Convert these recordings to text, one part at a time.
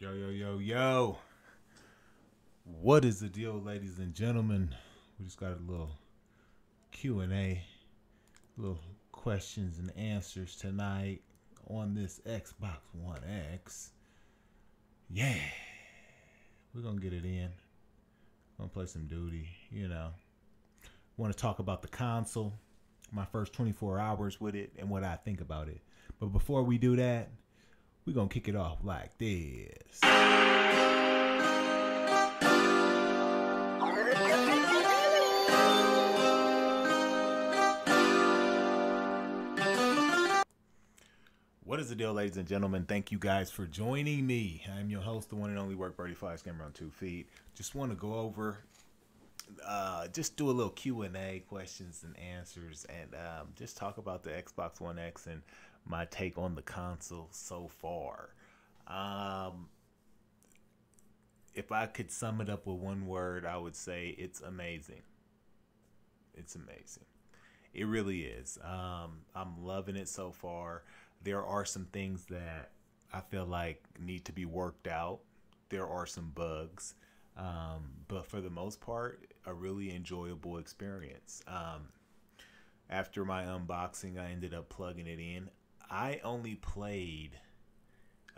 Yo, yo, yo, yo. What is the deal, ladies and gentlemen? We just got a little Q&A, little questions and answers tonight on this Xbox One X. Yeah. We're going to get it in. Going to play some duty, Want to talk about the console, my first 24 hours with it, and what I think about it. But before we do that, we're going to kick it off like this. What is the deal, ladies and gentlemen? Thank you guys for joining me. I'm your host, the one and only Work Birdie Fly Scammer on 2 feet. Just want to go over, just do a little Q&A, questions and answers, and just talk about the Xbox One X and my take on the console so far. If I could sum it up with one word, I would say it's amazing. It's amazing. It really is. I'm loving it so far. There are some things that I feel like need to be worked out. There are some bugs. But for the most part, a really enjoyable experience. After my unboxing, I ended up plugging it in. I only played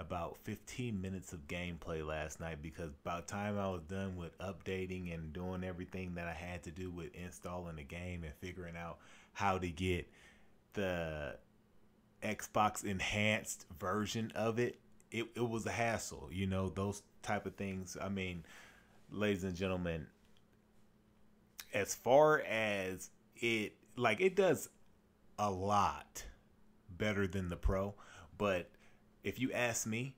about 15 minutes of gameplay last night because by the time I was done with updating and doing everything that I had to do with installing the game and figuring out how to get the Xbox enhanced version of it, it was a hassle, those type of things. I mean, ladies and gentlemen, as far as it does a lot better than the Pro, but if you ask me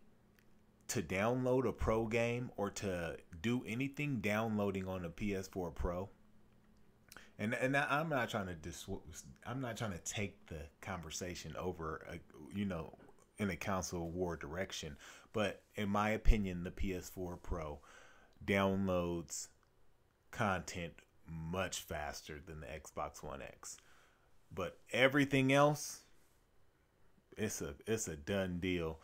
to download a Pro game or to do anything downloading on a PS4 Pro, and I'm not trying to take the conversation over, in a console war direction, but in my opinion, the PS4 Pro downloads content much faster than the Xbox One X. But everything else, it's a done deal.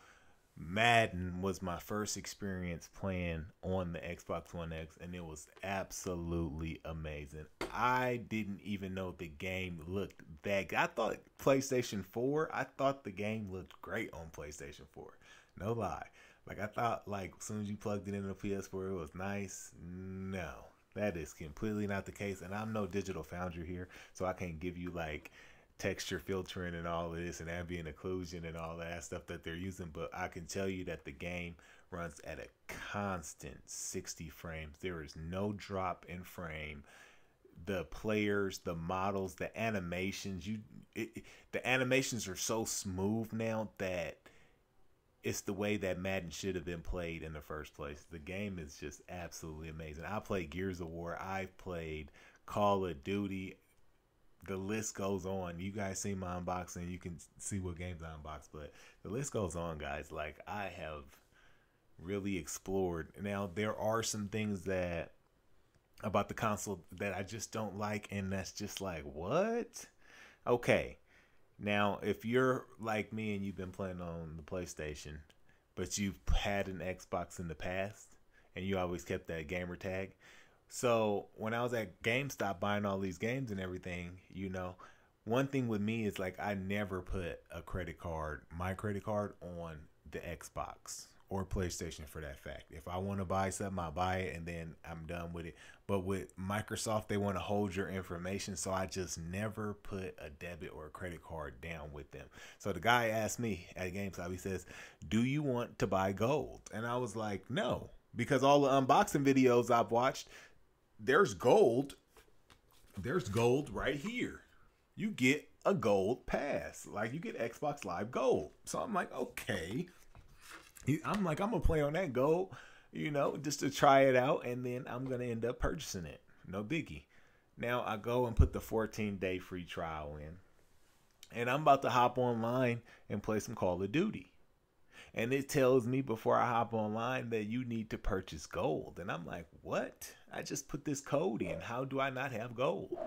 Madden was my first experience playing on the Xbox One X, and it was absolutely amazing. I didn't even know the game looked that good. I thought PlayStation 4, I thought the game looked great on PlayStation 4. No lie. I thought, as soon as you plugged it into the PS4, it was nice. No, that is completely not the case. And I'm no digital foundry here, so I can't give you, texture filtering and all of this and ambient occlusion and all that stuff that they're using, but I can tell you that the game runs at a constant 60 frames. There is no drop in frame. The players, the models, the animations, the animations are so smooth now that it's the way that Madden should have been played in the first place. The game is just absolutely amazing. I played Gears of War. I've played Call of Duty. The list goes on. You guys see my unboxing. You can see what games I unboxed, but the list goes on, guys. I have really explored. Now, there are some things about the console that I just don't like, and that's just what? Okay. Now, if you're like me and you've been playing on the PlayStation, but you've had an Xbox in the past, and you always kept that gamer tag. So when I was at GameStop buying all these games and everything, one thing with me is I never put my credit card on the Xbox or PlayStation for that fact. If I want to buy something, I buy it and then I'm done with it. But with Microsoft, they want to hold your information. So I just never put a debit or a credit card down with them. So the guy asked me at GameStop, he says, "Do you want to buy gold?" And I was like, no, because all the unboxing videos I've watched, there's gold right here. You get a gold pass. You get Xbox Live Gold. So I'm like, okay. I'm gonna play on that gold, just to try it out, and then I'm gonna end up purchasing it. No biggie. Now I go and put the 14-day free trial in, and I'm about to hop online and play some Call of Duty. And it tells me before I hop online that you need to purchase gold. And I'm like, what? I just put this code in. How do I not have gold?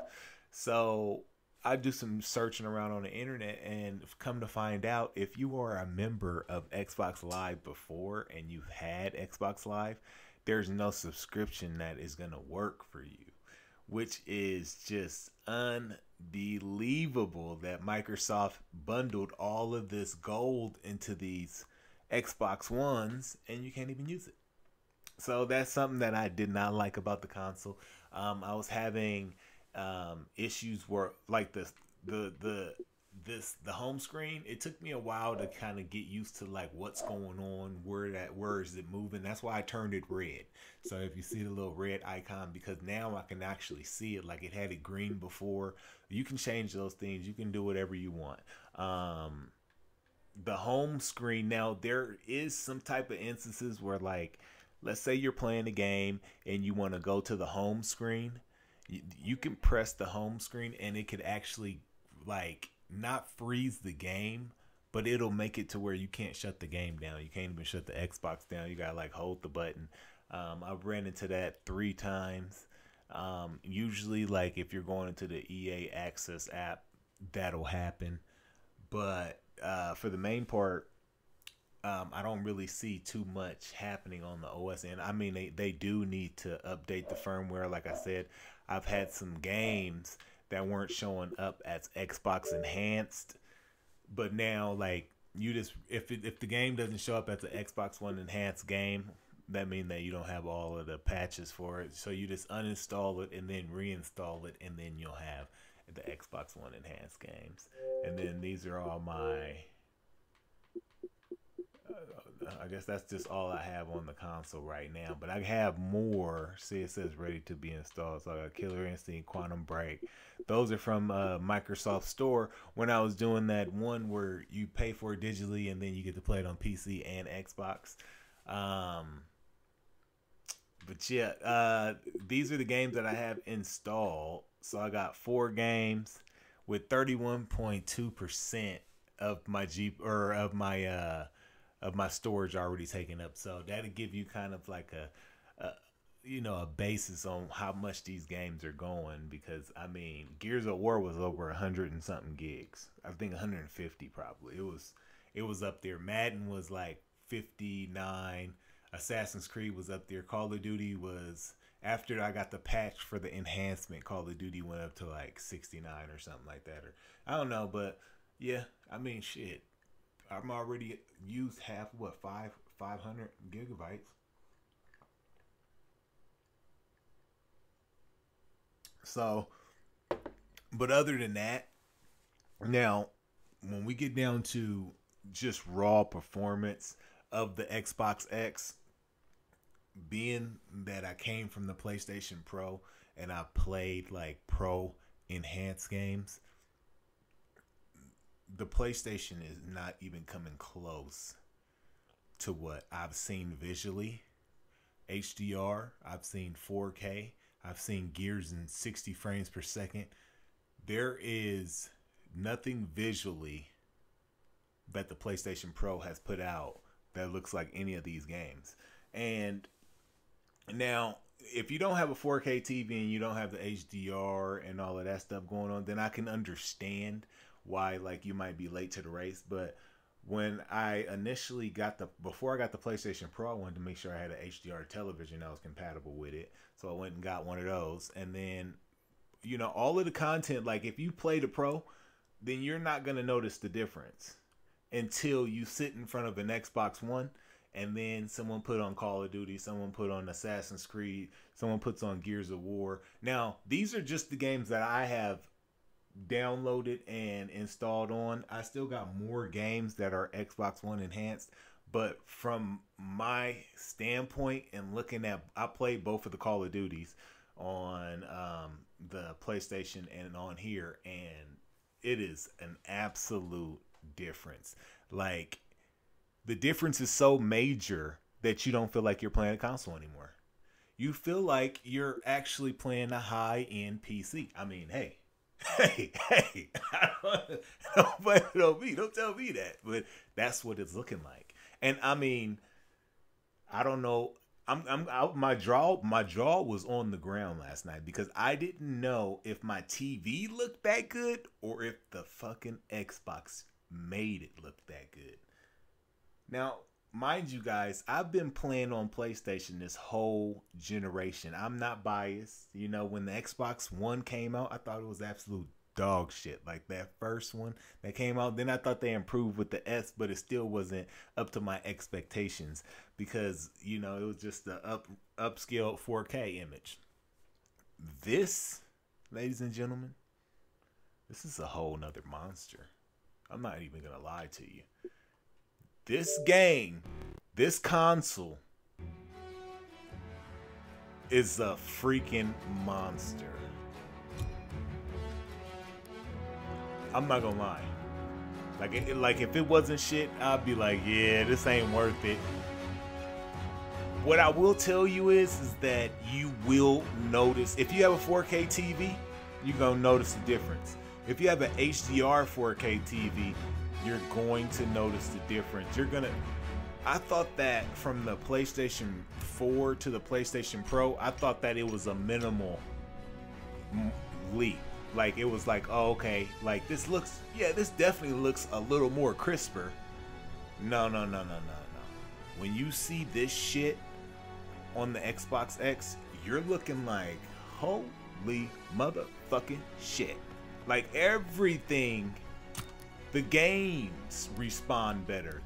So I do some searching around on the internet and come to find out if you are a member of Xbox Live before and you've had Xbox Live, there's no subscription that is going to work for you, which is just unbelievable that Microsoft bundled all of this gold into these Xbox Ones and you can't even use it. So that's something that I did not like about the console. I was having issues where like the home screen. It took me a while to kind of get used to like what's going on, where is it moving. That's why I turned it red. So if you see the little red icon, because now I can actually see it. Like it had it green before. You can change those things. You can do whatever you want. The home screen now, there is some type of instances where like, let's say you're playing a game and you want to go to the home screen. You can press the home screen and it could actually like not freeze the game, but it'll make it to where you can't shut the game down. You can't even shut the Xbox down. You gotta like hold the button. I've ran into that 3 times. Usually like if you're going into the EA Access app, that'll happen. But for the main part, I don't really see too much happening on the OS end. I mean, they do need to update the firmware. Like I said, I've had some games that weren't showing up as Xbox enhanced, but now like you just if the game doesn't show up as an Xbox One enhanced game, that means that you don't have all of the patches for it. So you just uninstall it and then reinstall it, and then you'll have the Xbox One enhanced games. And then these are all my I guess that's just all I have on the console right now. But I have more. See, it says ready to be installed. So I got Killer Instinct, Quantum Break. Those are from Microsoft Store. When I was doing that one where you pay for it digitally and then you get to play it on PC and Xbox. But yeah, these are the games that I have installed. So I got 4 games with 31.2% of my of my storage already taken up. So that'll give you kind of like a basis on how much these games are going, because I mean Gears of War was over 100 and something gigs. I think 150 probably. It was up there. Madden was like 59. Assassin's Creed was up there. Call of Duty was, after I got the patch for the enhancement, Call of Duty went up to like 69 or something like that, or I don't know. But yeah, I mean shit, I'm already used half, 500 gigabytes. So, but other than that, now when we get down to just raw performance of the Xbox X, being that I came from the PlayStation Pro and I played like pro enhanced games, the PlayStation is not even coming close to what I've seen visually. HDR, I've seen 4K, I've seen Gears in 60 frames per second. There is nothing visually that the PlayStation Pro has put out that looks like any of these games. And now, if you don't have a 4K TV and you don't have the HDR and all of that stuff going on, then I can understand why like you might be late to the race. But when I initially before I got the PlayStation Pro, I wanted to make sure I had an HDR television that was compatible with it. So I went and got one of those. And then, all of the content, like if you play the Pro, then you're not going to notice the difference until you sit in front of an Xbox One and then someone put on Call of Duty, someone put on Assassin's Creed, someone puts on Gears of War. Now, these are just the games that I have downloaded and installed on. I still got more games that are Xbox One enhanced, but from my standpoint and looking at, I played both of the Call of Duties on the PlayStation and on here, and it is an absolute difference. Like, the difference is so major that you don't feel like you're playing a console anymore. You feel like you're actually playing a high-end PC. I mean, hey, don't blame it on me. Don't tell me that. But that's what it's looking like. And I mean, I don't know. my jaw was on the ground last night because I didn't know if my TV looked that good or if the fucking Xbox made it look that good. Now, mind you guys, I've been playing on PlayStation this whole generation. I'm not biased. You know, when the XBOX1 came out, I thought it was absolute dog shit. Like that first one that came out, then I thought they improved with the S, but it still wasn't up to my expectations because, you know, it was just the upscaled 4K image. This, ladies and gentlemen, this is a whole nother monster. I'm not even gonna lie to you. This game, this console is a freaking monster. I'm not gonna lie. Like if it wasn't shit, I'd be like, yeah, this ain't worth it. What I will tell you is that you will notice, if you have a 4K TV, you're gonna notice the difference. If you have an HDR 4K TV, you're going to notice the difference. I thought that from the PlayStation 4 to the PlayStation Pro, I thought that it was a minimal leap. Like it was like, oh, okay, like this definitely looks a little more crisper. No. When you see this shit on the Xbox X, you're looking like, holy motherfucking shit. Like everything, the games respond better.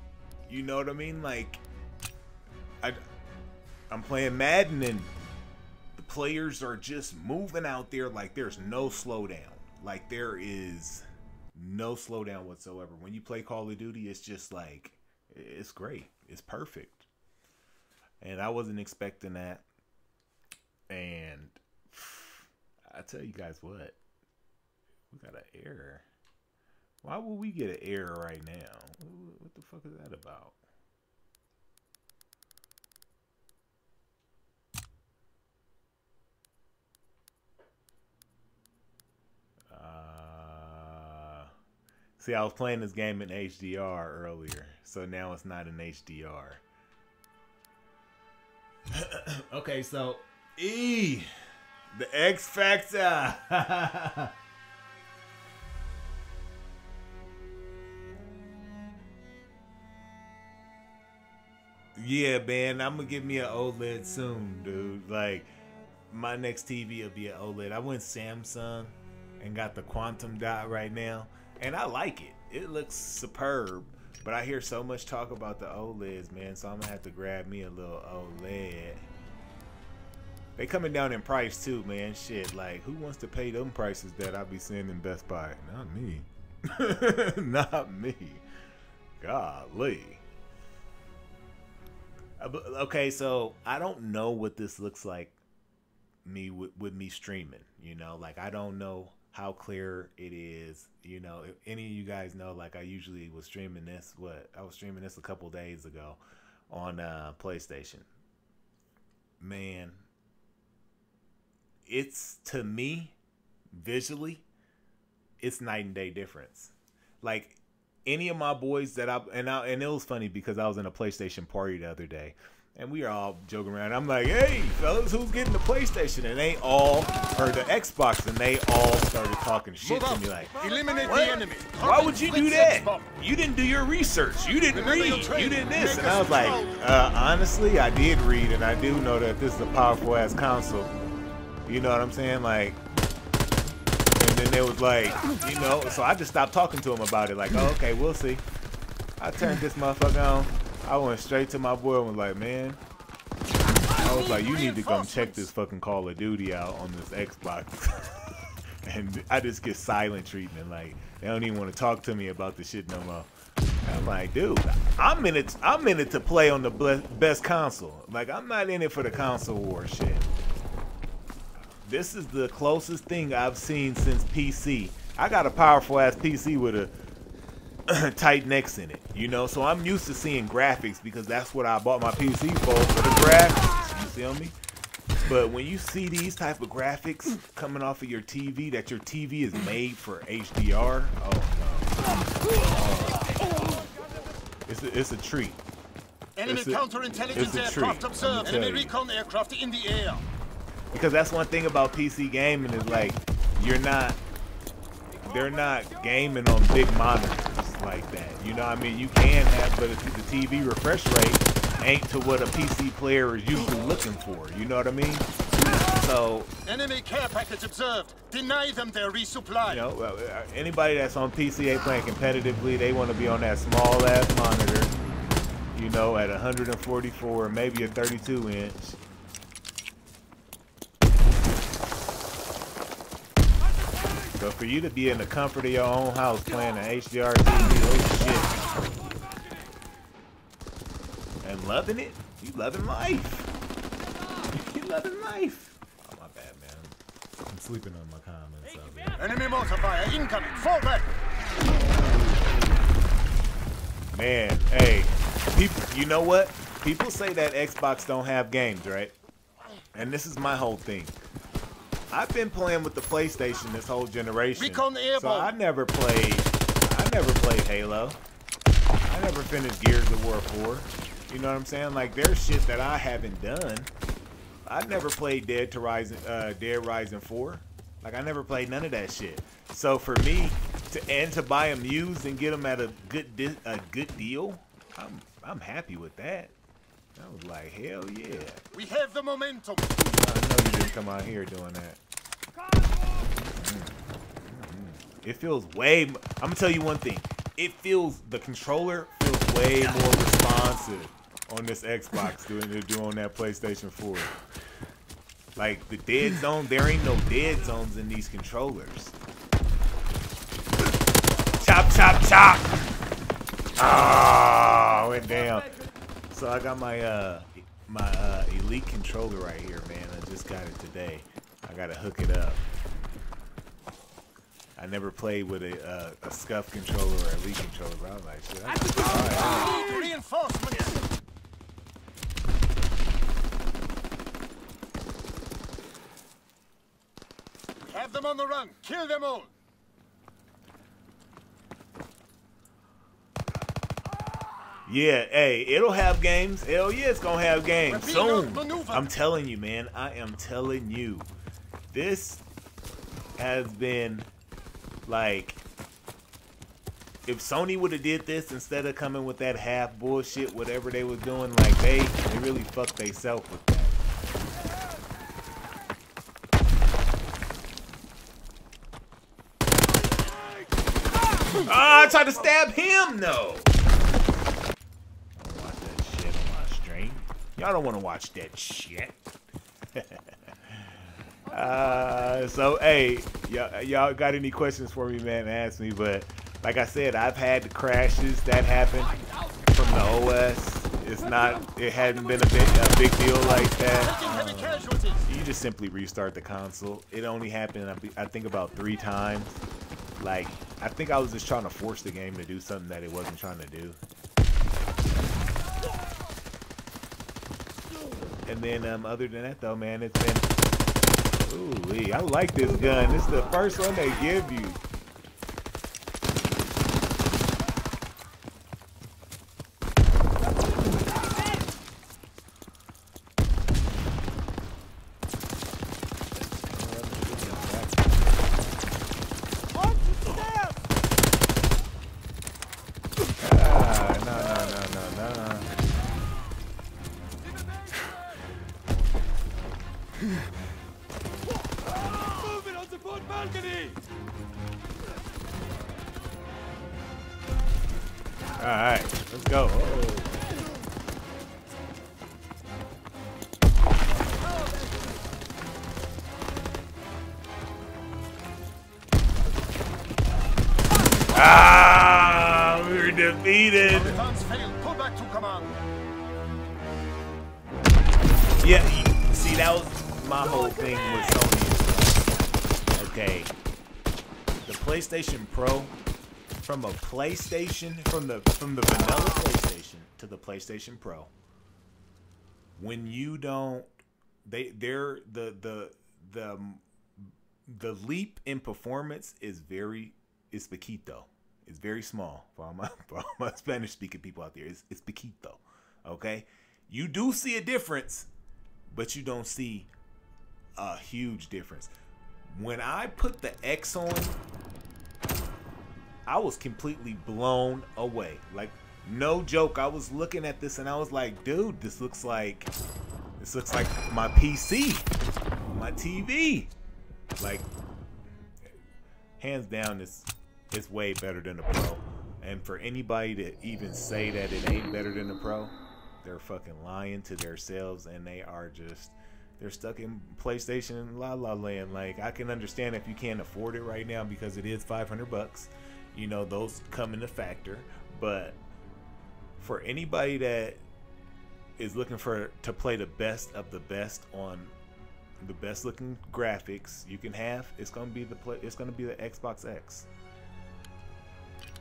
You know what I mean? Like, I'm playing Madden and the players are just moving out there like there's no slowdown. Like there is no slowdown whatsoever. When you play Call of Duty, it's just like, it's great. It's perfect. And I wasn't expecting that. And I tell you guys what, we got an error. Why would we get an error right now? What the fuck is that about? See, I was playing this game in HDR earlier, so now it's not in HDR. Okay, so the X Factor. Yeah, man, I'm gonna get me an OLED soon, dude. Like, my next TV will be an OLED. I went Samsung and got the Quantum Dot right now, and I like it. It looks superb, but I hear so much talk about the OLEDs, man, so I'm gonna have to grab me a little OLED. They coming down in price too, man. Shit, like, who wants to pay them prices that I be seeing in Best Buy? Not me. Not me. Golly. Okay, so I don't know what this looks like with me streaming, you know, like I don't know how clear it is, you know. If any of you guys know, like I usually was streaming this, I was streaming this a couple days ago on PlayStation. Man, it's, to me, visually, it's night and day difference. Like, any of my boys that and it was funny because I was in a PlayStation party the other day and we are all joking around. I'm like, hey fellas, who's getting the PlayStation? And they all, or the Xbox, and they all started talking shit to me like, eliminate the enemy. Why would you do that? You didn't do your research. You didn't read. You did this. And I was like, honestly, I did read, and I do know that this is a powerful ass console. You know what I'm saying? Like, and then they was like, you know, so I just stopped talking to him about it. Like, oh, okay, we'll see. I turned this motherfucker on. I went straight to my boy and was like, man, I was like, you need to come check this fucking Call of Duty out on this Xbox. And I just get silent treatment. Like, they don't even want to talk to me about the shit no more. I'm like, dude, I'm in it to play on the best console. Like, I'm not in it for the console war shit. This is the closest thing I've seen since PC. I got a powerful ass PC with a tight necks in it, you know, so I'm used to seeing graphics because that's what I bought my PC for the graphics. You feel me? But when you see these type of graphics coming off of your TV, that your TV is made for HDR, oh no, it's a treat. Enemy counterintelligence aircraft observed. Enemy recon aircraft in the air. Because that's one thing about PC gaming is like they're not gaming on big monitors like that. You know what I mean? You can have, but the TV refresh rate ain't to what a PC player is usually looking for. You know what I mean? So enemy care package observed. Deny them their resupply. You know, anybody that's on PC ain't playing competitively. They want to be on that small ass monitor. You know, at 144, maybe a 32 inch. So for you to be in the comfort of your own house playing an HDR TV, oh shit, and loving it, you loving life. You loving life. Oh my bad, man. I'm sleeping on my comments. Enemy mortar fire incoming. Fall back. Man, hey, people. You know what? People say that Xbox don't have games, right? And this is my whole thing. I've been playing with the PlayStation this whole generation, so I never played Halo. I never finished Gears of War 4. You know what I'm saying? Like, there's shit that I haven't done. I never played Dead Rising 4. Like, I never played none of that shit. So for me to buy them used and get them at a good deal, I'm happy with that. I was like, hell yeah. We have the momentum. I know you didn't come out here doing that. It feels way... I'm going to tell you one thing. The controller feels way more responsive on this Xbox than it do on that PlayStation 4. Like, the dead zone, there ain't no dead zones in these controllers. Chop, chop, chop! Ah, went down. So I got my Elite controller right here, man. I just got it today. I gotta hook it up. I never played with a SCUF controller or Elite controller, but I was like, shit, I need reinforcements. Have them on the run. Kill them all. Yeah, hey, it'll have games. Hell yeah, it's gonna have games soon. I'm telling you, man. I am telling you. This has been like, if Sony would have did this instead of coming with that half bullshit, whatever they was doing, like they really fucked themselves with that. Ah, I tried to stab him, no. Y'all don't want to watch that shit. So, hey, y'all got any questions for me, man? Ask me. But like I said, I've had the crashes that happen from the OS. It hadn't been a big deal like that. You just simply restart the console. It only happened, I think, about 3 times. Like, I think I was just trying to force the game to do something that it wasn't trying to do. And then, other than that, though, man, it's been... Ooh, I like this gun. This is the first one they give you. Moving on the boat balcony. All right, let's go. Ah, we were defeated. Pull back to command. Yeah, see, that was my whole thing with Sony. Okay, the PlayStation Pro, from the vanilla PlayStation to the PlayStation Pro, when you don't, the leap in performance is poquito. It's very small for all my Spanish speaking people out there. It's poquito. Okay, you do see a difference, but you don't see a huge difference. When I put the X on, I was completely blown away. Like, no joke. I was looking at this and I was like, dude, this looks like my PC, my TV. Like, hands down, it's way better than the Pro. And for anybody to even say that it ain't better than the Pro, they're fucking lying to themselves, and they're stuck in PlayStation la la land. Like, I can understand if you can't afford it right now because it is $500. You know, those come into factor. But for anybody that is looking to play the best of the best on the best looking graphics you can have, it's gonna be the Xbox X.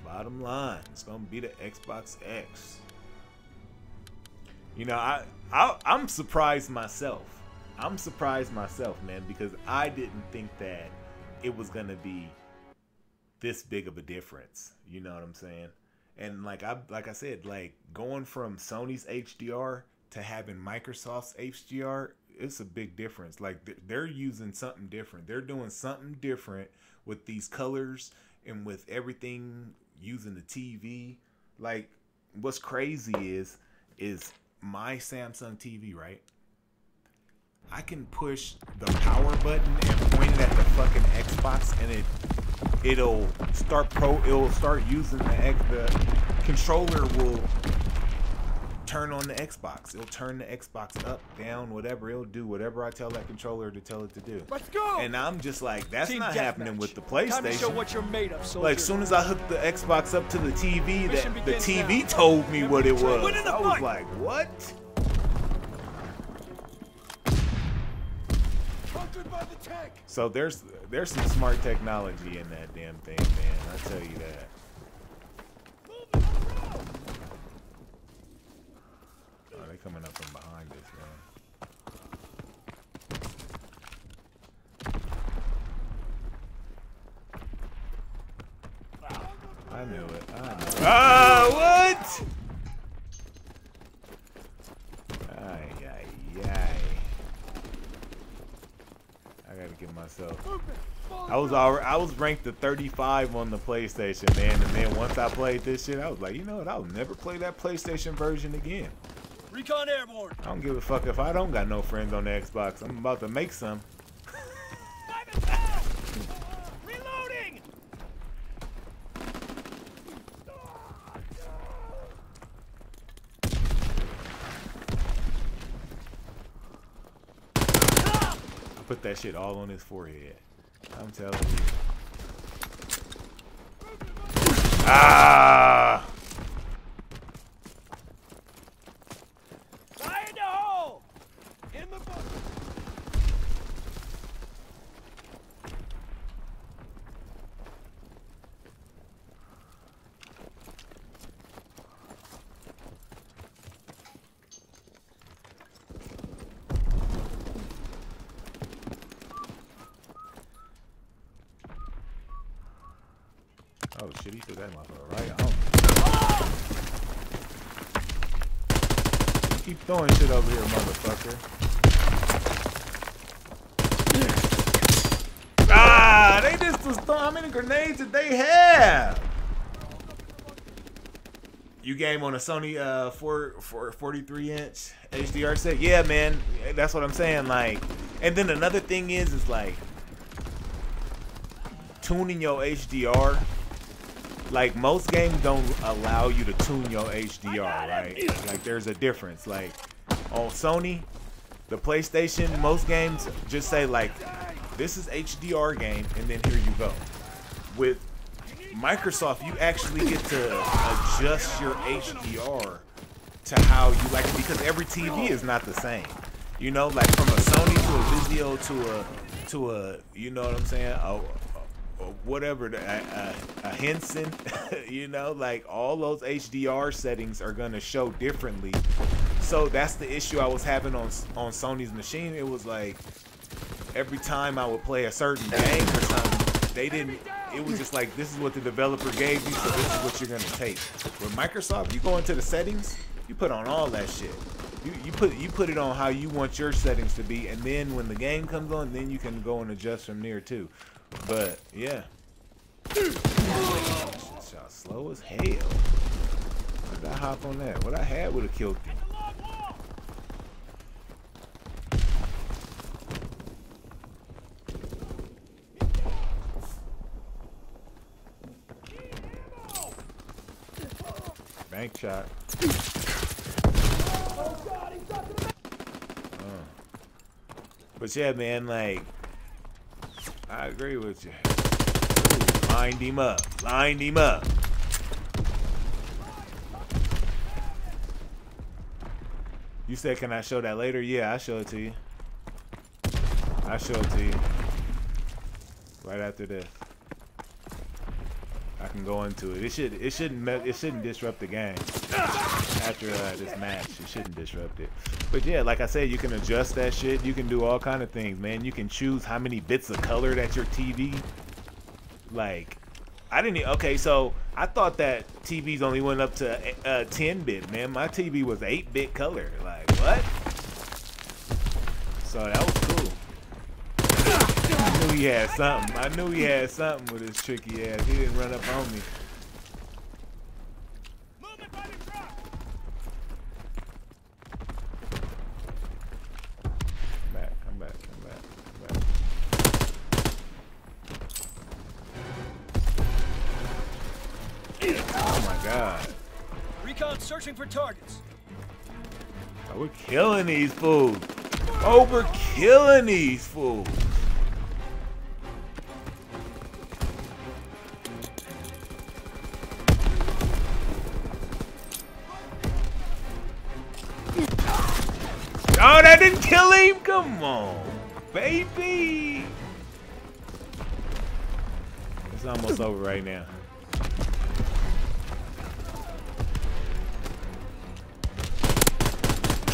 Bottom line, it's gonna be the Xbox X. You know, I'm surprised myself. I'm surprised myself, man, because I didn't think that it was gonna be this big of a difference. You know what I'm saying? And like I said, like going from Sony's HDR to having Microsoft's HDR, it's a big difference. Like they're using something different. They're doing something different with these colors and with everything using the TV. Like, what's crazy is my Samsung TV, right? I can push the power button and point it at the fucking Xbox, and it'll start using the controller will turn on the Xbox. It'll turn the Xbox up, down, whatever. It'll do whatever I tell that controller to tell it to do. Let's go! And I'm just like, that's Team not happening with the PlayStation. Time to show what you're made of, soldier. Like, as soon as I hooked the Xbox up to the TV, the TV told me what it was. I was like, what? So there's some smart technology in that damn thing, man. I tell you that. Oh, they coming up from behind us, man. I knew it. Ah, what? Ay, ay, ay. I gotta get myself. I was ranked to 35 on the PlayStation, man, and then once I played this shit, I was like, you know what? I'll never play that PlayStation version again. Recon airborne. I don't give a fuck if I don't got no friends on the Xbox. I'm about to make some. Reloading. I put that shit all on his forehead. I'm telling you. Ah! Fire in the hole! In the book! Oh shit, he threw that motherfucker right home. Keep throwing shit over here, motherfucker. Ah, they just was throwing. How many grenades did they have? You game on a Sony 43-inch HDR set? Yeah, man. That's what I'm saying. Like, and then another thing is like tuning your HDR. Like, most games don't allow you to tune your HDR, right? Like, there's a difference. Like, on Sony, the PlayStation, most games just say, like, this is HDR game, and then here you go. With Microsoft, you actually get to adjust your HDR to how you like it, because every TV is not the same. You know, like, from a Sony to a Vizio to a you know what I'm saying? Whatever, a Henson, you know, like all those HDR settings are gonna show differently. So that's the issue I was having on Sony's machine. It was like every time I would play a certain game or something, it was just like, this is what the developer gave you, so this is what you're gonna take. With Microsoft, you go into the settings, You put on all that shit. You put it on how you want your settings to be, and then when the game comes on, then you can go and adjust from there too. But yeah, y'all slow as hell. Why did I hop on that? What I had would have killed you. Bank shot. But yeah, man, like, I agree with you. Ooh, lined him up. Lined him up. You said, can I show that later? Yeah, I'll show it to you. I'll show it to you. Right after this. I can go into it. It shouldn't disrupt the game. After this match, it shouldn't disrupt it. But yeah, like I said, you can adjust that shit. You can do all kind of things, man. You can choose how many bits of color that your TV. Like, I didn't. Okay, so I thought that TVs only went up to 10-bit, man. My TV was 8-bit color. Like, what? So that was cool. I knew he had something. I knew he had something with his tricky ass. He didn't run up on me. Come back. Oh my God. Recon searching for targets. Oh, we're killing these fools. Oh, we're killing these fools. Oh, that didn't kill him? Come on, baby. It's almost over right now.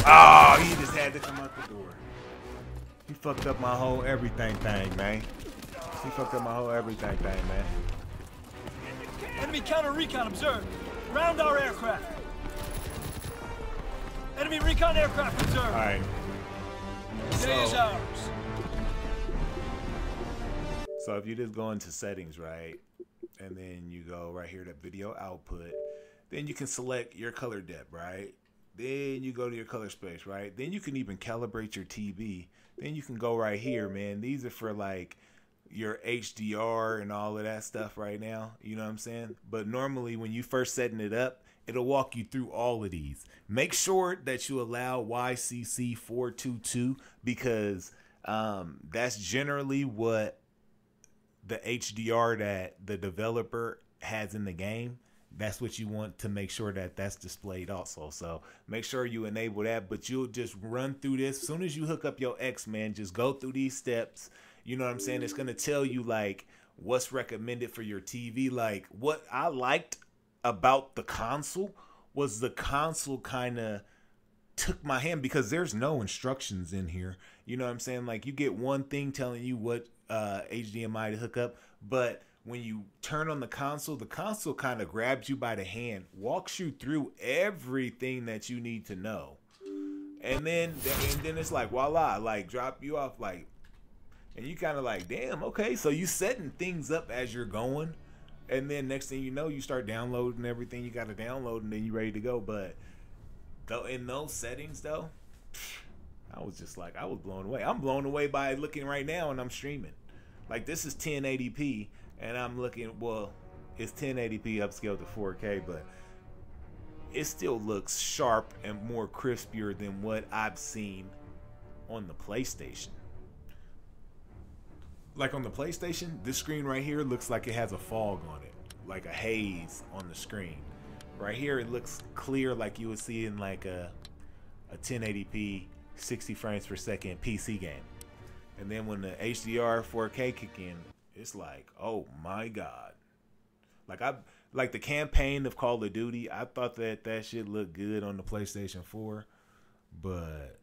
Oh, he just had to come out the door. He fucked up my whole everything thing, man. He fucked up my whole everything thing, man. Enemy counter recon observed. Round our aircraft. Enemy recon aircraft observed. All right. Day is ours. So if you just go into settings, right, and then you go right here to video output, then you can select your color depth, right? Then you go to your color space, right? Then you can even calibrate your TV. Then you can go right here, man. These are for like your HDR and all of that stuff right now. You know what I'm saying? But normally when you first setting it up, it'll walk you through all of these. Make sure that you allow YCC422 because that's generally what the HDR that the developer has in the game. That's what you want to make sure that that's displayed also. So make sure you enable that, but you'll just run through this. As soon as you hook up your X, man, just go through these steps. You know what I'm saying? It's going to tell you like what's recommended for your TV. Like what I liked about the console was the console kind of took my hand because there's no instructions in here. You know what I'm saying? Like you get one thing telling you what HDMI to hook up, but when you turn on the console kind of grabs you by the hand, walks you through everything that you need to know. And then it's like, voila, like drop you off like, and you kind of like, damn, okay. So you setting things up as you're going. And then next thing you know, you start downloading everything you got to download and then you're ready to go. But though in those settings though, I was just like, I was blown away. I'm blown away by looking right now and I'm streaming. Like this is 1080p. And I'm looking, well, it's 1080p upscaled to 4K, but it still looks sharp and more crispier than what I've seen on the PlayStation. Like on the PlayStation, this screen right here looks like it has a fog on it, like a haze on the screen. Right here, it looks clear like you would see in like a 1080p 60 frames per second PC game. And then when the HDR 4K kick in, it's like, oh my God. Like the campaign of Call of Duty, I thought that shit looked good on the PlayStation 4. But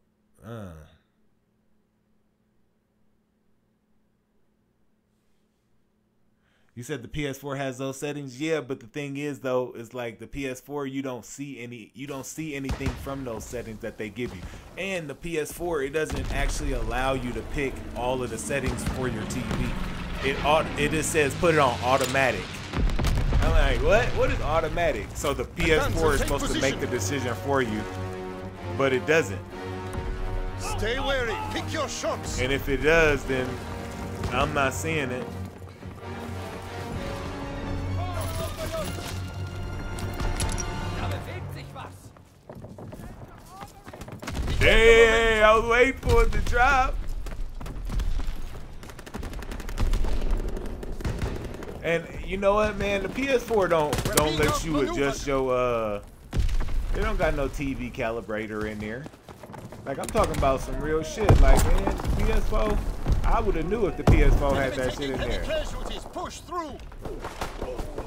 You said the PS4 has those settings, yeah, but the thing is though, is like the PS4 you don't see anything from those settings that they give you. And the PS4, it doesn't actually allow you to pick all of the settings for your TV. It just says put it on automatic. I'm like, what? What is automatic? So the PS4 is supposed to make the decision for you, but it doesn't. Stay wary. Pick your shots. And if it does, then I'm not seeing it. Hey, I was waiting for it to drop. And you know what, man? The PS4 don't let you adjust your they don't got no TV calibrator in there. Like, I'm talking about some real shit. Like, man, PS4, I would have knew if the PS4 had that shit in there. Push through.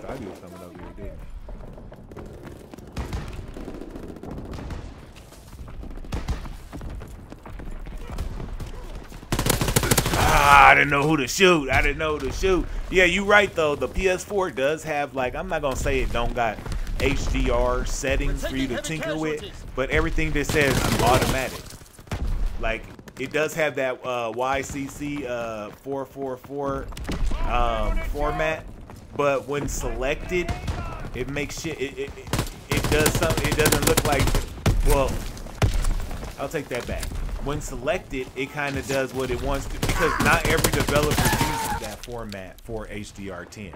I knew it was coming over here, didn't he? I didn't know who to shoot. I didn't know who to shoot. Yeah, you right though. The PS4 does have, like, I'm not gonna say it don't got HDR settings for you to tinker with, but everything that says automatic. Like, it does have that YCC 444 format, but when selected, it makes shit. It does something. It doesn't look like. Well, I'll take that back. When selected, it kind of does what it wants to, because not every developer uses that format for HDR10.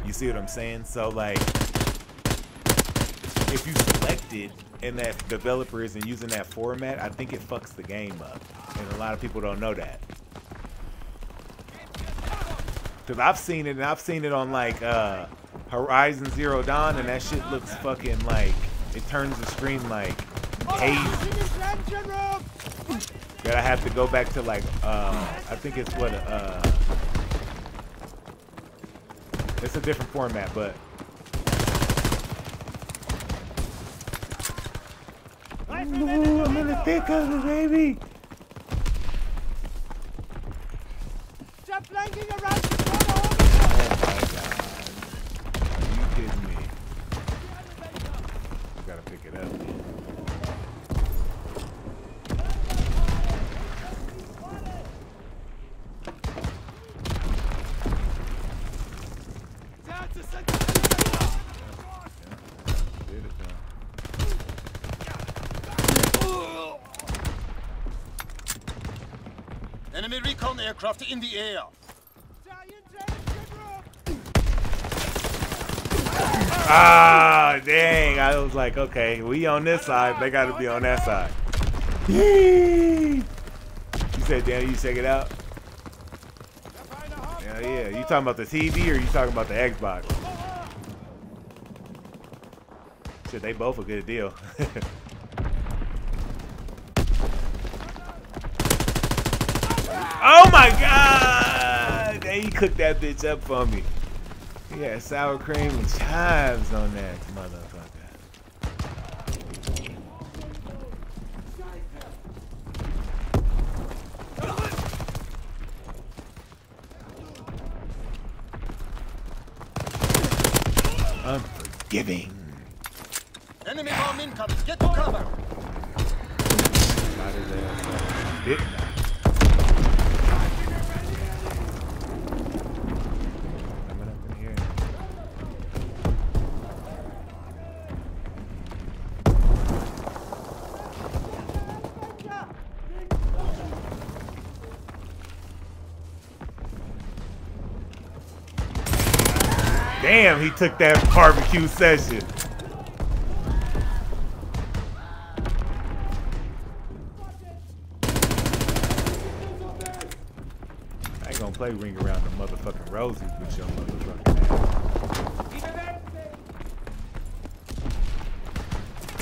You see what I'm saying? So, like, if you select it and that developer isn't using that format, I think it fucks the game up. And a lot of people don't know that. Because I've seen it, and I've seen it on, like, Horizon Zero Dawn, and that shit looks fucking like, it turns the screen, like, hazy. That I have to go back to, like, I think it's what, it's a different format, but. Ooh, I'm in the thick of it, baby. Stop flanking around the corner. Oh my god. Are you kidding me? Gotta pick it up. Enemy recon aircraft in the air. Ah, dang. I was like, okay, we on this side. They got to be on that side. Yee! You said, Danny, you check it out? Hell yeah. You talking about the TV or you talking about the Xbox? Shit, they both a good deal. Oh my god! Dang, he cooked that bitch up for me. He had sour cream and chives on that motherfucker. Unforgiving. Enemy bomb incoming. Get to cover. Damn, he took that barbecue session. I ain't gonna play ring around the motherfucking roses with your motherfucking ass.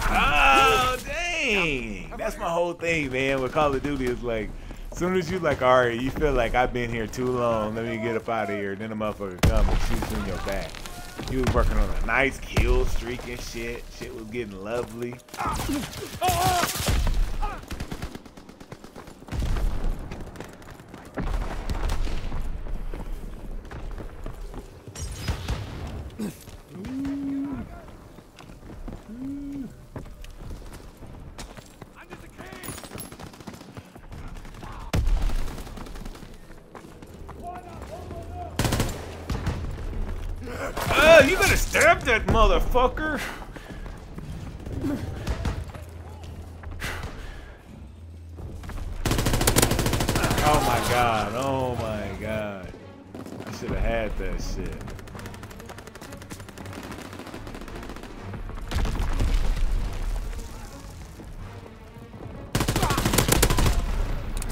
Oh, dang. That's my whole thing, man, with Call of Duty is like, as soon as you like, all right, you feel like I've been here too long, let me get up out of here, then the motherfucker come and shoots you in your back. You was working on a nice kill streak and shit. Shit was getting lovely. You better stab that motherfucker. Oh my god. Oh my god. I should have had that shit.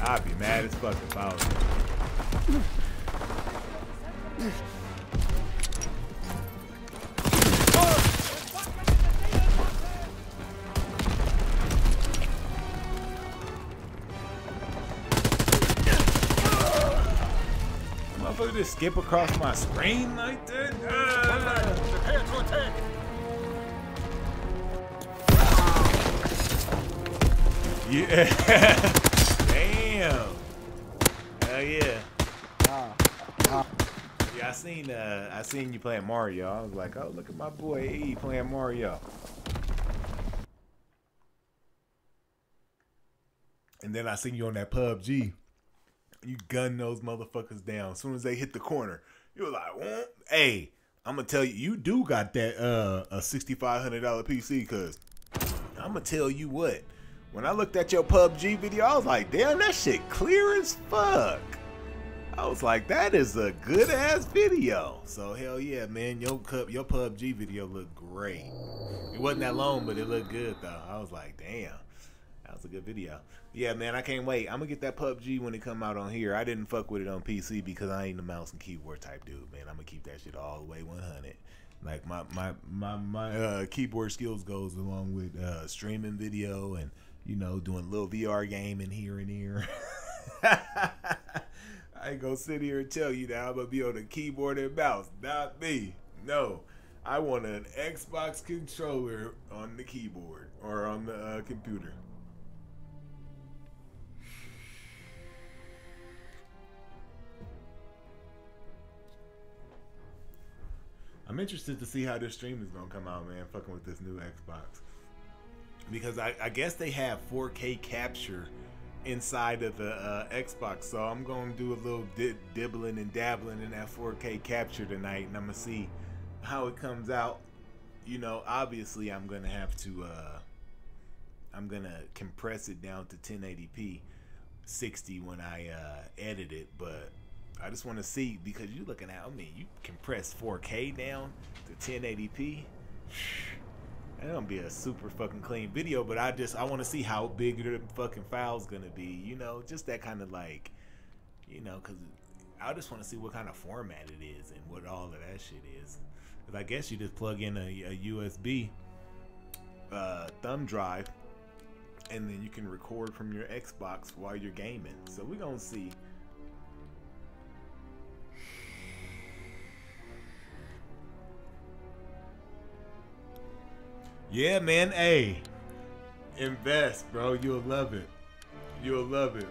I'd be mad as fuck if I was there. Motherfucker just skip across my screen like that? Prepare to attack. Yeah. Damn. Hell yeah. Yeah, I seen you playing Mario. I was like, oh, look at my boy E playing Mario. And then I seen you on that PUBG. You gun those motherfuckers down as soon as they hit the corner. You were like, well, hey, I'm gonna tell you, you do got that a $6,500 PC, cause I'm gonna tell you what. When I looked at your PUBG video, I was like, damn, that shit clear as fuck. I was like, that is a good ass video. So hell yeah, man, your PUBG video looked great. It wasn't that long, but it looked good though. I was like, damn, that was a good video. Yeah, man, I can't wait. I'm gonna get that PUBG when it come out on here. I didn't fuck with it on PC because I ain't the mouse and keyboard type dude, man. I'm gonna keep that shit all the way 100. Like my keyboard skills goes along with streaming video and, you know, doing a little VR gaming here and here. I ain't gonna sit here and tell you that I'm gonna be on the keyboard and mouse. Not me. No. I want an Xbox controller on the keyboard or on the computer. I'm interested to see how this stream is gonna come out, man, fucking with this new Xbox. Because I guess they have 4K capture inside of the Xbox, so I'm gonna do a little dibbling and dabbling in that 4K capture tonight, and I'm gonna see how it comes out. You know, obviously I'm gonna have to I'm gonna compress it down to 1080p 60 when I edit it, but I just want to see, because you looking at, I mean, you compress 4K down to 1080p. That's gonna be a super fucking clean video, but I want to see how big the fucking file's gonna be, you know, just that kind of, like, you know, because I just want to see what kind of format it is and what all of that shit is. Because I guess you just plug in a USB thumb drive, and then you can record from your Xbox while you're gaming. So we're gonna see. Yeah, man. Hey, invest, bro. You'll love it. You'll love it.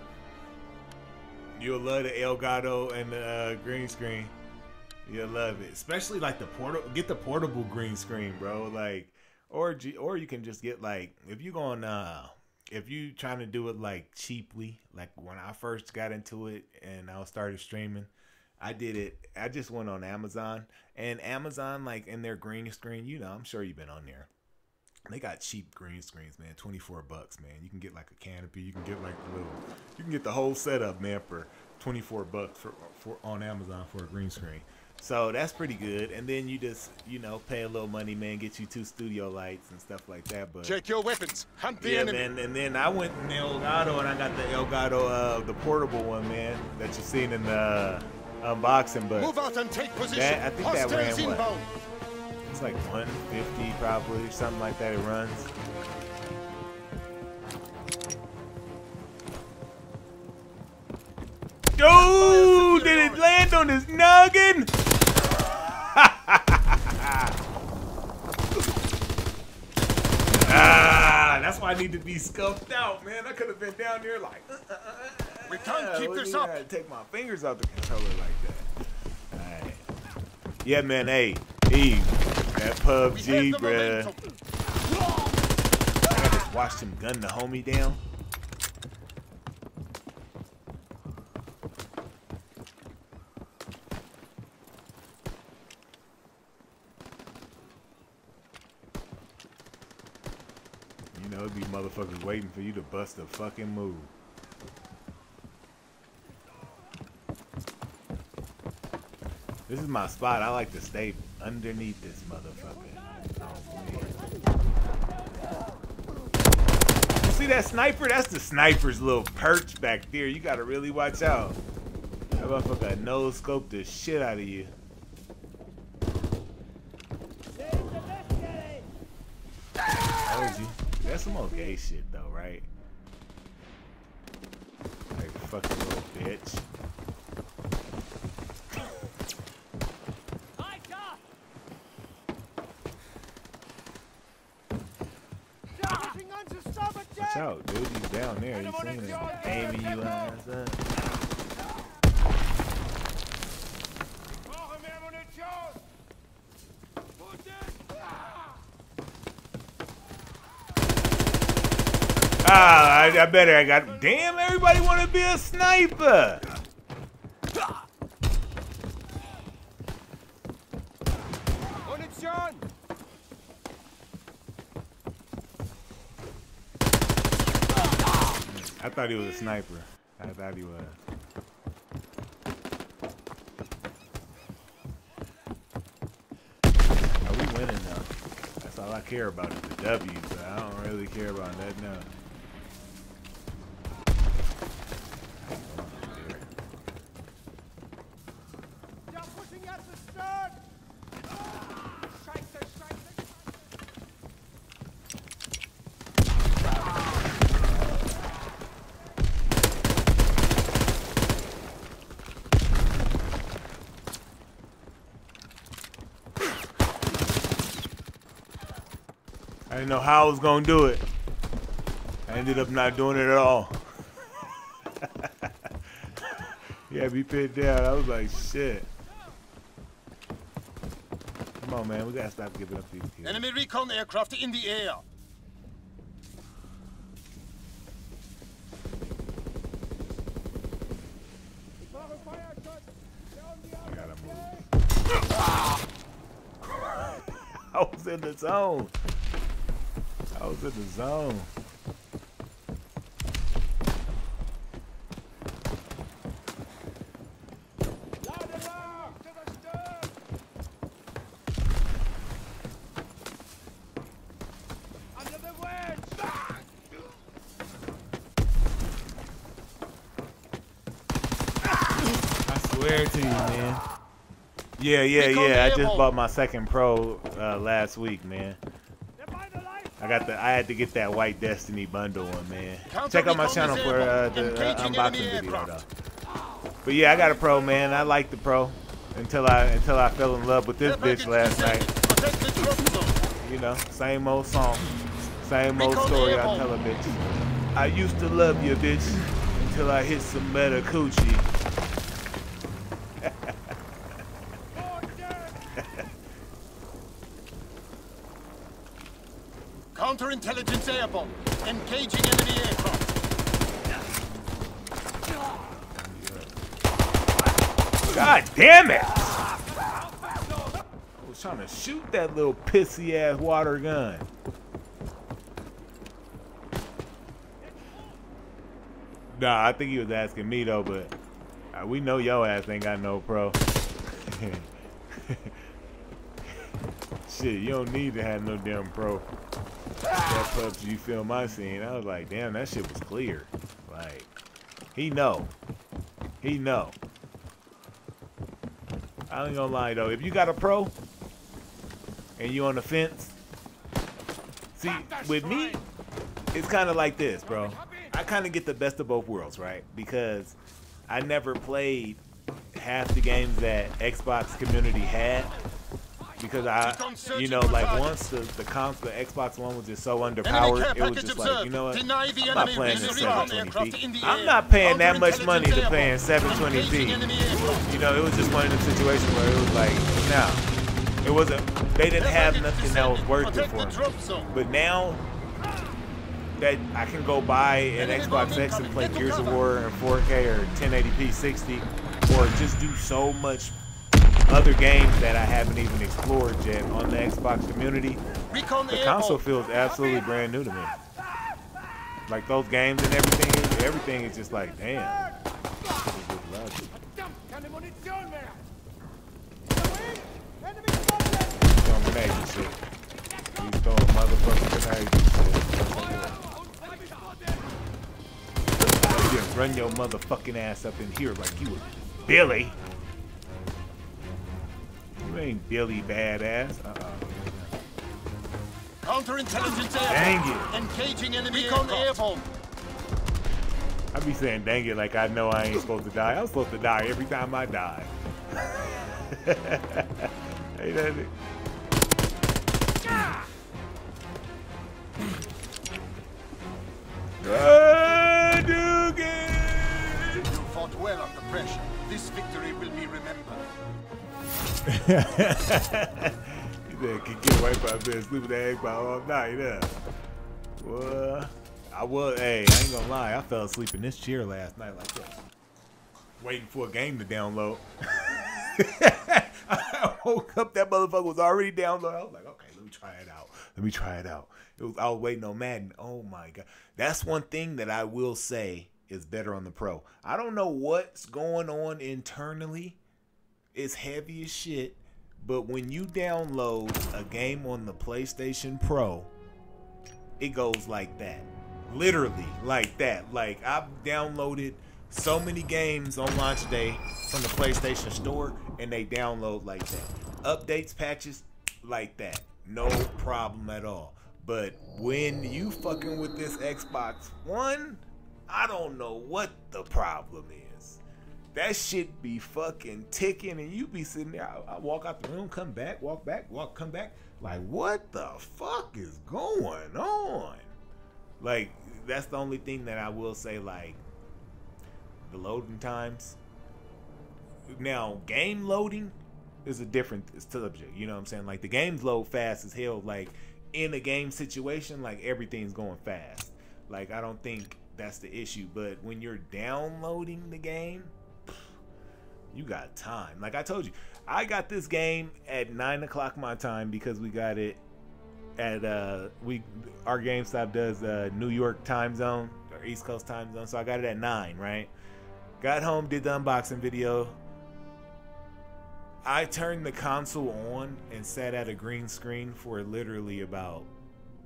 You'll love the Elgato and the green screen. You'll love it, especially like the get the portable green screen, bro. Like, or you can just get, like, if you going if you trying to do it like cheaply, like when I first got into it and I started streaming, I did it. I just went on Amazon, and Amazon, like, in their green screen, you know, I'm sure you've been on there. They got cheap green screens, man. $24, man. You can get like a canopy. You can get like the little. You can get the whole setup, man, for $24 for on Amazon for a green screen. So that's pretty good. And then you just, you know, pay a little money, man. Get you 2 studio lights and stuff like that. But Check your weapons. Hunt the enemy. Man. And then I went in the Elgato, and I got the Elgato, the portable one, man, that you seen in the unboxing. But move out and take position. I think that ran what? It's like 150 probably, something like that. It runs. Oh, did it land on his noggin? That's why I need to be scuffed out, man. I could have been down there like. We can't keep this up. I take my fingers out the controller like that. All right. Yeah, man. Hey, that PUBG, bruh. I just watched him gun the homie down. motherfuckers waiting for you to bust a fucking move. This is my spot. I like to stay underneath this motherfucker. Oh, you see that sniper? That's the sniper's little perch back there. You gotta really watch out. That motherfucker no scope the shit out of you. Told you. That's some old gay shit though, right? Like fucking little bitch. Watch out, dude. He's down there. You seen him aiming you ass up. Ah, I better. I got. Damn, everybody want to be a sniper. I thought he was a sniper. I thought he was. Are we winning though? That's all I care about is the W, so I don't really care about that now. I didn't know how I was gonna do it. I ended up not doing it at all. Yeah, be pinned down. I was like, shit. Come on, man. We gotta stop giving up these kids. Enemy recon aircraft in the air. I gotta move. I was in the zone. I was in the zone. I swear to you, man. Yeah. I just bought my second Pro last week, man. I had to get that White Destiny bundle one, man. Check out my channel for the unboxing video though. But yeah, I got a Pro, man. I like the Pro until I fell in love with this bitch last night. You know, same old song, same old story I tell a bitch. I used to love you, bitch, until I hit some better coochie. Counterintelligence airborne. Engaging enemy aircraft. God damn it! I was trying to shoot that little pissy ass water gun. Nah, I think he was asking me though, but we know your ass ain't got no Pro. Shit, you don't need to have no damn Pro. That PUBG film I seen, I was like, damn, that shit was clear. Like, he know. He know. I ain't gonna lie though, if you got a Pro and you on the fence, see, with me, it's kind of like this, bro. I kind of get the best of both worlds, right? Because I never played half the games that Xbox community had. Because you know, like once the Xbox One was just so underpowered, it was just like, you know what, I'm not playing this 720p. I'm not paying that much money to paying 720p. You know, it was just one of the situations where it was like, nah, it wasn't, they didn't have nothing that was worth it for me. But now that I can go buy an Xbox X and play Gears of War in 4K or 1080p 60, or just do so much other games that I haven't even explored yet on the Xbox community, the console feels absolutely brand new to me. Like those games and everything is just like, damn. Throwing grenades and shit. He's throwing motherfucking grenades and shit. Yeah, run your motherfucking ass up in here like you was Billy. You ain't Billy badass. Counterintelligence Dang airborne. it. Engaging enemy airborne. I be saying dang it like I know I ain't supposed to die. I'm supposed to die every time I die. Hey, that it. You fought well under pressure. This victory will be remembered. He said, "Can get away from this, sleep with the egg by all night, huh?" Well, hey, I ain't gonna lie, I fell asleep in this chair last night like that, waiting for a game to download. I woke up, that motherfucker was already downloaded. I was like, okay, let me try it out. I was waiting on Madden. Oh my God. That's one thing that I will say is better on the Pro. I don't know what's going on internally. It's heavy as shit. But when you download a game on the PlayStation Pro, it goes like that. Literally like that. Like, I've downloaded so many games on launch day from the PlayStation Store, and they download like that. Updates, patches, like that. No problem at all. But when you fucking with this Xbox One, I don't know what the problem is. That shit be fucking ticking, and you be sitting there. I walk out the room, come back, walk back, come back. Like, what the fuck is going on? Like, that's the only thing that I will say, like, the loading times. Now, game loading is a different subject. You know what I'm saying? Like, the games load fast as hell. Like, in a game situation, like, everything's going fast. Like, I don't think that's the issue. But when you're downloading the game, you got time. Like I told you, I got this game at 9 o'clock my time because we got it at our GameStop does New York time zone or East Coast time zone. So I got it at 9, right? Got home, did the unboxing video. I turned the console on and sat at a green screen for literally about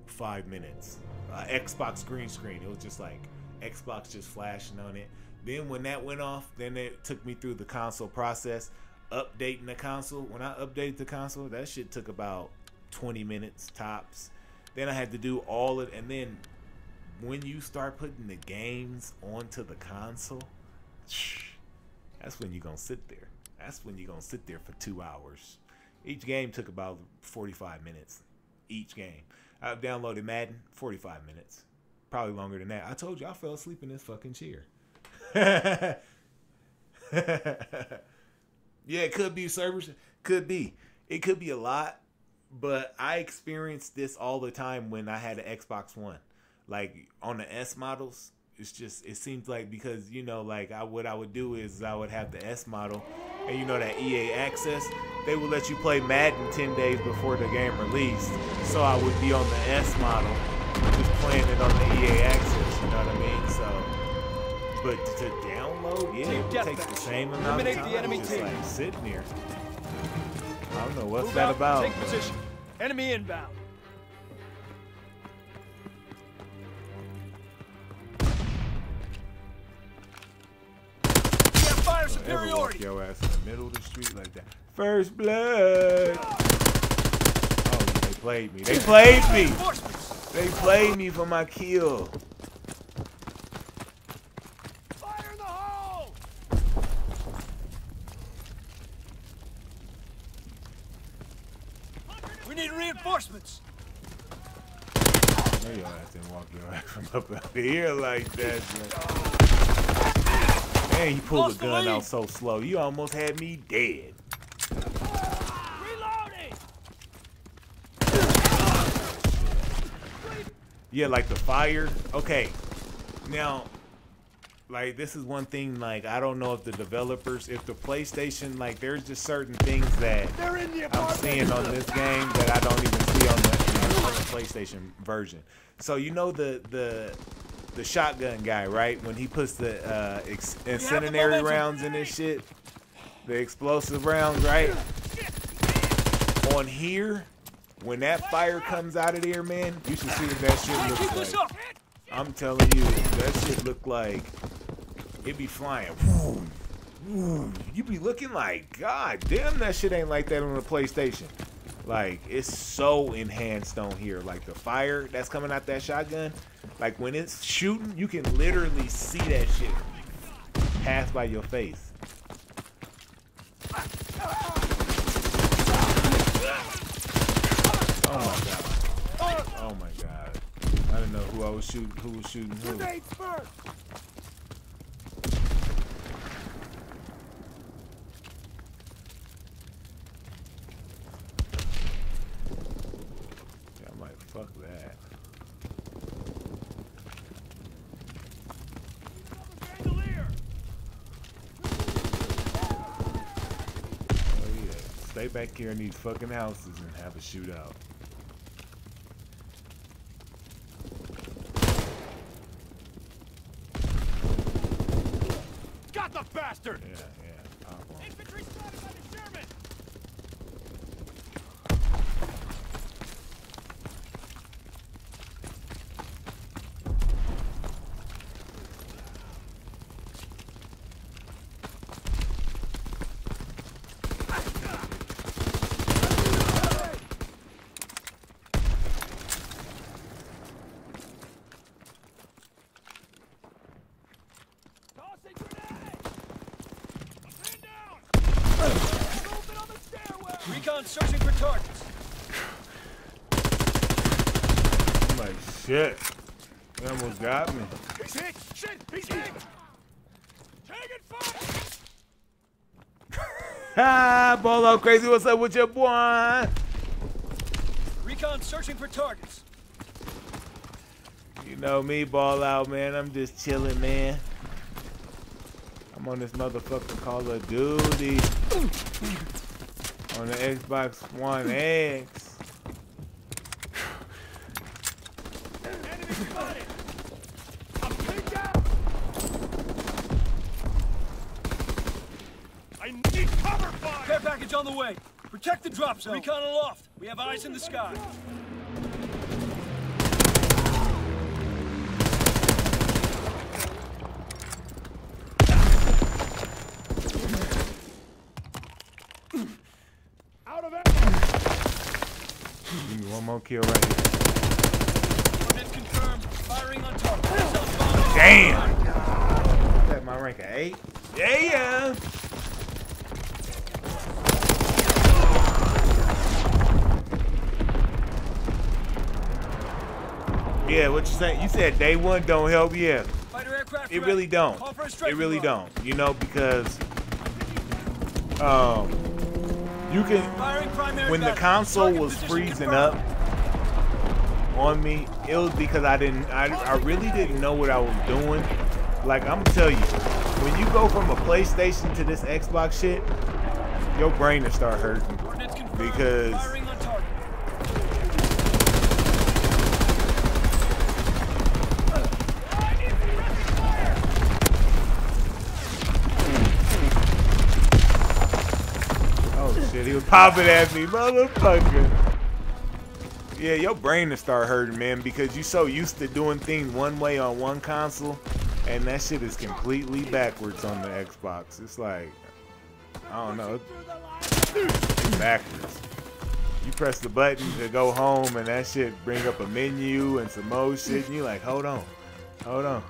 5 minutes. Xbox green screen. It was just like Xbox just flashing on it. Then when that went off, then it took me through the console process, updating the console. When I updated the console, that shit took about 20 minutes tops. Then I had to do all of it. And then when you start putting the games onto the console, that's when you're going to sit there. That's when you're going to sit there for 2 hours. Each game took about 45 minutes. Each game. I downloaded Madden, 45 minutes. Probably longer than that. I told you I fell asleep in this fucking chair. Yeah, it could be servers. Could be. It could be a lot. But I experienced this all the time when I had an Xbox One. Like on the S models, it's just, it seems like, because, you know, like what I would do is I would have the S model, and you know that EA Access, they would let you play Madden 10 days before the game released. So I would be on the S model, just playing it on the EA Access, you know what I mean? So, but to download, yeah, it takes the same amount of time. The enemy just team. like sitting there. I don't know what's Move that out, about. Take position. Enemy inbound. Fire Ever walk superiority. your ass in the middle of the street like that. First blood. Oh, yeah, they played me. They played me. They played me for my kill. Fire in the hole. We need reinforcements. No, your ass didn't walk your ass from up here like that. Man, he pulled the gun out so slow. You almost had me dead. Reloading. Yeah, like the fire. Okay. Now, like, this is one thing, like, I don't know if the developers, if the PlayStation, like, there's just certain things that I'm seeing on this game that I don't even see on the PlayStation version. So, you know, the the shotgun guy, right? When he puts the incendiary rounds in this shit, the explosive rounds, right? On here, when that fire comes out of there, man, you should see what that shit looks like. I'm telling you, that shit look like it be flying. You be looking like, God damn, that shit ain't like that on the PlayStation. Like, it's so enhanced on here. Like, the fire that's coming out that shotgun, like, when it's shooting, you can literally see that shit pass by your face. Oh, my God. Oh, my God. I didn't know who I was shooting, who was shooting who. Fuck that. Oh yeah. Stay back here in these fucking houses and have a shootout. Got the bastard! Yeah, yeah. Pop on. Infantry spotted by the Sherman! Recon searching for targets. I'm like, shit. They almost got me. He's hit! Shit! He's hit! Taking fire! Ah, Bolo Crazy, what's up with your boy? Recon searching for targets. You know me, ball out, man. I'm just chilling, man. I'm on this motherfucking Call of Duty. On the XBOX1 X. Enemy spotted! I'm pinned down! I need cover fire! Care package on the way. Protect the drop zone. Recon aloft. We have eyes in the sky. Give me one more kill right here. Coordinates confirmed. Firing on target. Damn! That's my rank of 8. Yeah! Yeah, what you saying? You said day one don't help, yeah. Fighter aircraft It really don't. It really don't. You know, because you can, when the console was freezing up on me, it was because I really didn't know what I was doing. Like, I'm gonna tell you, when you go from a PlayStation to this Xbox shit, your brain will start hurting because he was popping at me, motherfucker. Yeah, your brain will start hurting, man, because you're so used to doing things one way on one console, and that shit is completely backwards on the Xbox. It's like, I don't know, it's backwards. You press the button to go home, and that shit bring up a menu and some more shit, and you're like, hold on, hold on.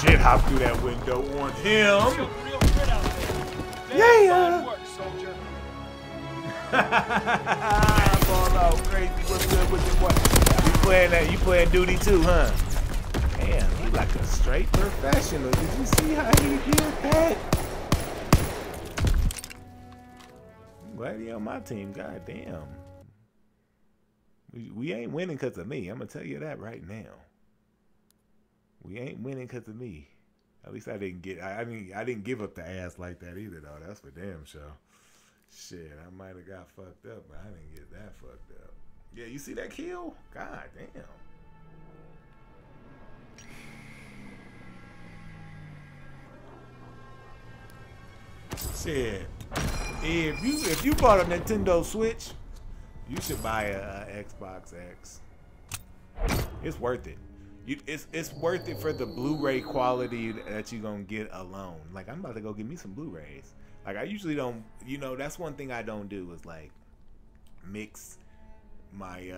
Shit, hop through that window on him. Yeah. Ball out crazy. What's good with your boy? You playing that? You playing duty too, huh? Damn, he like a straight professional. Did you see how he did that? already on my team. God damn. We ain't winning because of me. I'm going to tell you that right now. We ain't winning because of me. At least I didn't get, I didn't give up the ass like that either, though. That's for damn sure. Shit, I might have got fucked up, but I didn't get that fucked up. Yeah, you see that kill? God damn. Shit. If you bought a Nintendo Switch, you should buy a Xbox X. It's worth it. It's worth it for the Blu-ray quality that you're gonna get alone. Like, I'm about to go get me some Blu-rays. Like, I usually don't, you know, that's one thing I don't do is like mix my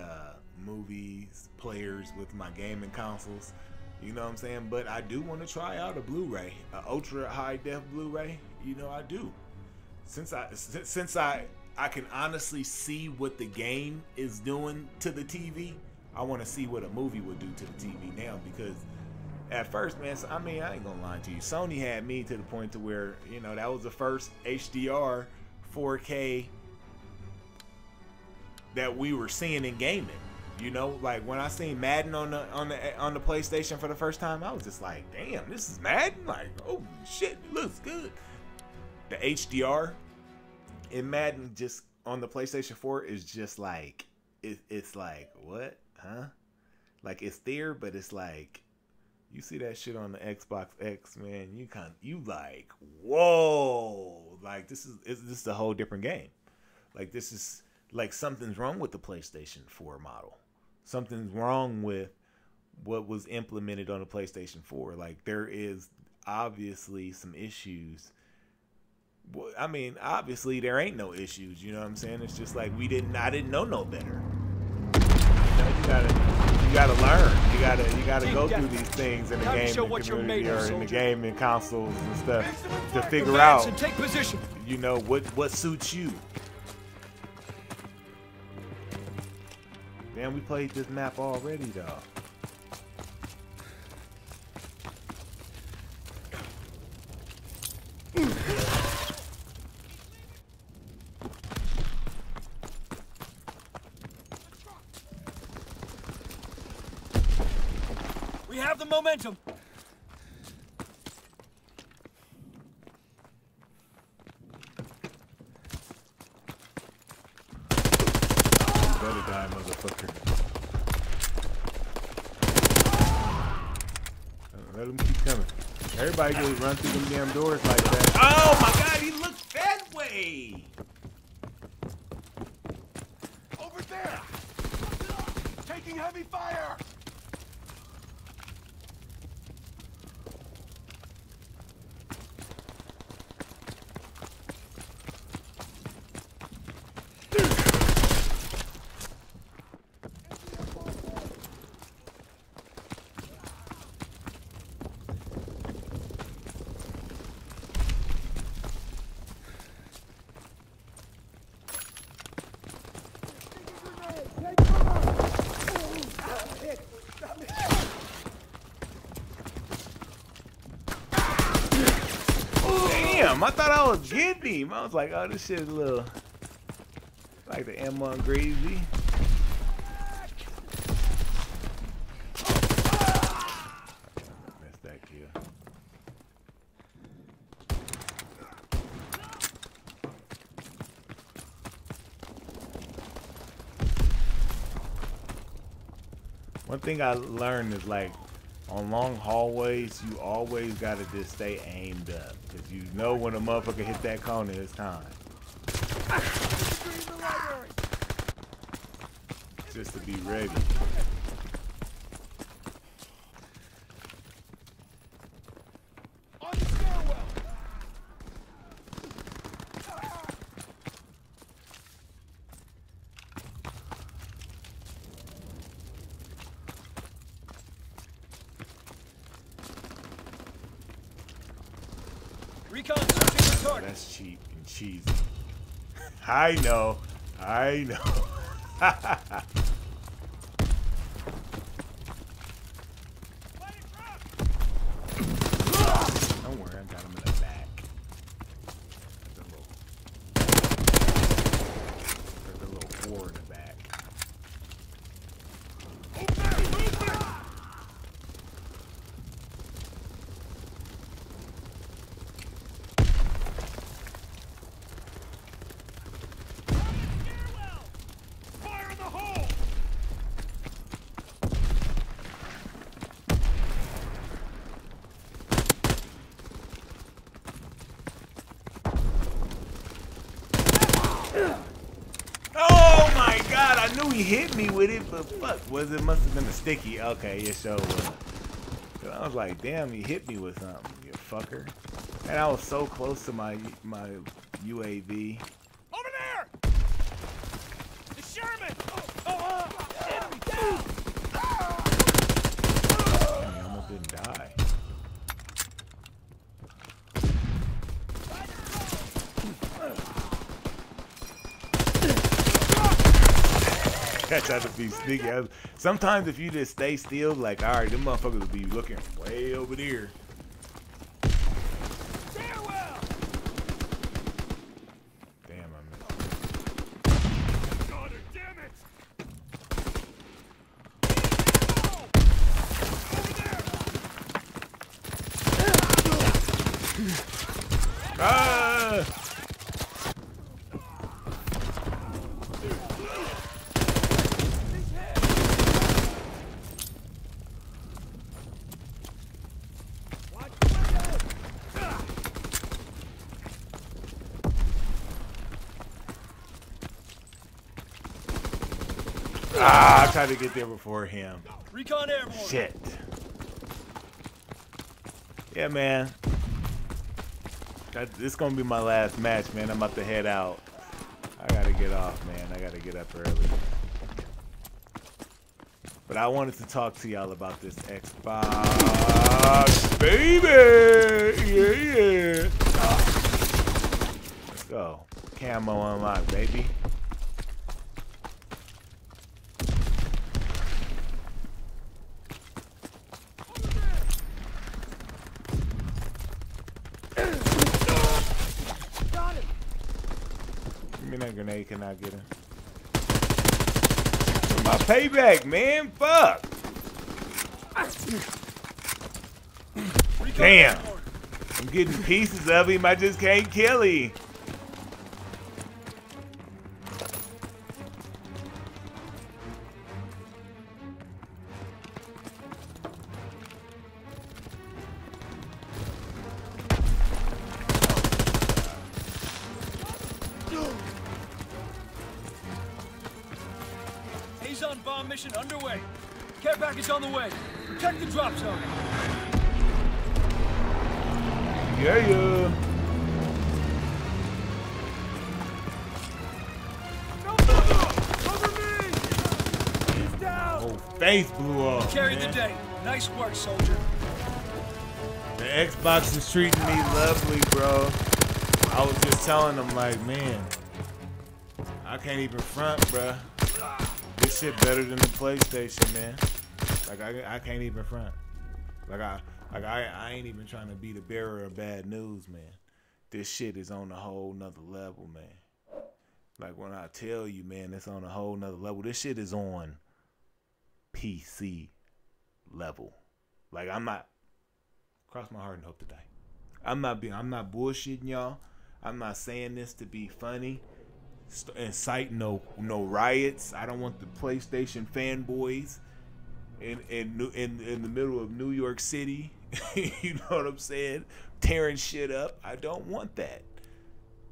movies players with my gaming consoles. You know what I'm saying? But I do want to try out a Blu-ray, an ultra high def Blu-ray. You know, I do. Since I can honestly see what the game is doing to the TV, I want to see what a movie would do to the TV now. Because at first, man, I mean, I ain't gonna lie to you. Sony had me to the point to where, you know, that was the first HDR 4K that we were seeing in gaming. You know, like when I seen Madden on the PlayStation for the first time, I was just like, damn, this is Madden? Like, oh shit, it looks good. The HDR in Madden just on the PlayStation 4 is just like, it's like, what? Huh? Like, it's there, but it's like, you see that shit on the Xbox X, man, you like, whoa, like this is a whole different game. Like, this is like, something's wrong with the PlayStation 4 model. Something's wrong with what was implemented on the PlayStation 4. Like, there is obviously some issues. I mean, obviously there ain't no issues, you know what I'm saying? It's just like I didn't know no better. You gotta learn. You gotta go through these things in the gaming community or in the gaming consoles and stuff to figure out, and take position. You know, what suits you. Damn, we played this map already, though. We have the momentum. Better die, motherfucker. Let him keep coming. Everybody just run through them damn doors like that. Oh my god, he looked that way! Over there! Taking heavy fire! Damn, I thought I was getting him. I was like, oh, this shit is a little like the M1 Greasy. Missed that kill. One thing I learned is, like, on long hallways, you always gotta just stay aimed up, because you know when a motherfucker hit that corner, it's time. Just to be ready. On the stairwell! Recon searching the target. That's cheap and cheesy. I know. I know. Don't worry, I got him in the back. Oh my god, I knew he hit me with it, but fuck, it must have been a sticky. Okay, it sure was. I was like, damn, he hit me with something, you fucker. And I was so close to my UAV. Over there! The Sherman! Enemy down! Damn, he almost didn't die. I tried to be sneaky. Sometimes if you just stay still, like, all right, them motherfuckers will be looking way over there. Stairwell! Damn, I missed. God damn it! Ah! I tried to get there before him. Recon airborne. Shit. Yeah, man. This is gonna be my last match, man. I'm about to head out. I gotta get off, man. I gotta get up early. But I wanted to talk to y'all about this Xbox, baby. Yeah. Let's go. Camo unlocked, baby. Give me that grenade, can I get him? My payback, man. Fuck. Damn. I'm getting pieces of him. I just can't kill him. On bomb mission underway. Care package on the way. Protect the drop zone. Yeah. Cover me! He's down! Oh, face blew off. Carry man. the day. Nice work, soldier. The Xbox is treating me lovely, bro. I was just telling them, like, man, I can't even front, bro. This shit better than the PlayStation, man. Like I can't even front. I ain't even trying to be the bearer of bad news, man. This shit is on a whole nother level, man. Like when I tell you, man, it's on a whole nother level. This shit is on PC level. Like I'm not, cross my heart and hope to die. I'm not bullshitting y'all. I'm not saying this to be funny. Incite no riots. I don't want the PlayStation fanboys in the middle of New York City. You know what I'm saying? Tearing shit up. I don't want that.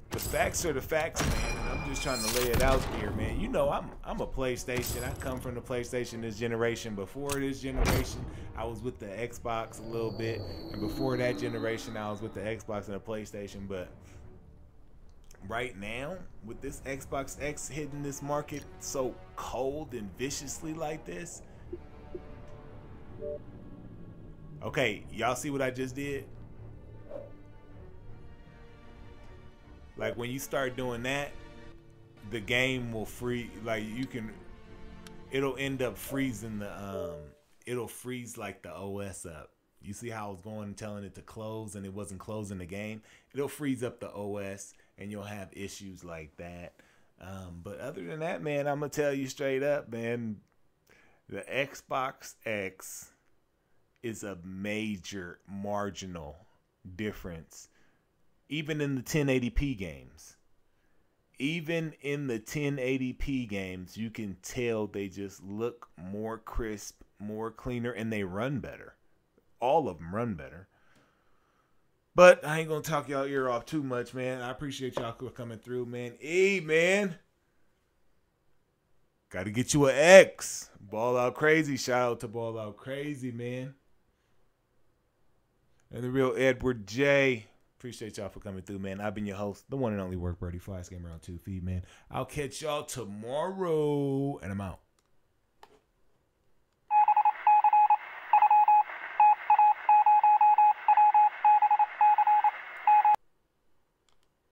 The facts are the facts, man. And I'm just trying to lay it out there, man. You know, I'm a PlayStation. I come from the PlayStation this generation. Before this generation, I was with the Xbox a little bit, and before that generation, I was with the Xbox and the PlayStation. But right now, with this Xbox X hitting this market so cold and viciously like this. Okay, y'all see what I just did? Like when you start doing that, the game will free, like it'll end up freezing it'll freeze like the OS up. You see how I was going and telling it to close and it wasn't closing the game? It'll freeze up the OS and you'll have issues like that. But other than that, man, I'm going to tell you straight up, man, the Xbox X is a major marginal difference. Even in the 1080p games. Even in the 1080p games, you can tell they just look more crisp, more cleaner, and they run better. All of them run better. But I ain't gonna talk y'all ear off too much, man. I appreciate y'all coming through, man. Hey, man. Gotta get you an X. Ball Out Crazy. Shout out to Ball Out Crazy, man. And the real Edward J. Appreciate y'all for coming through, man. I've been your host, the one and only Work Birdie Flies Gamer on 2 Feed, man. I'll catch y'all tomorrow, and I'm out.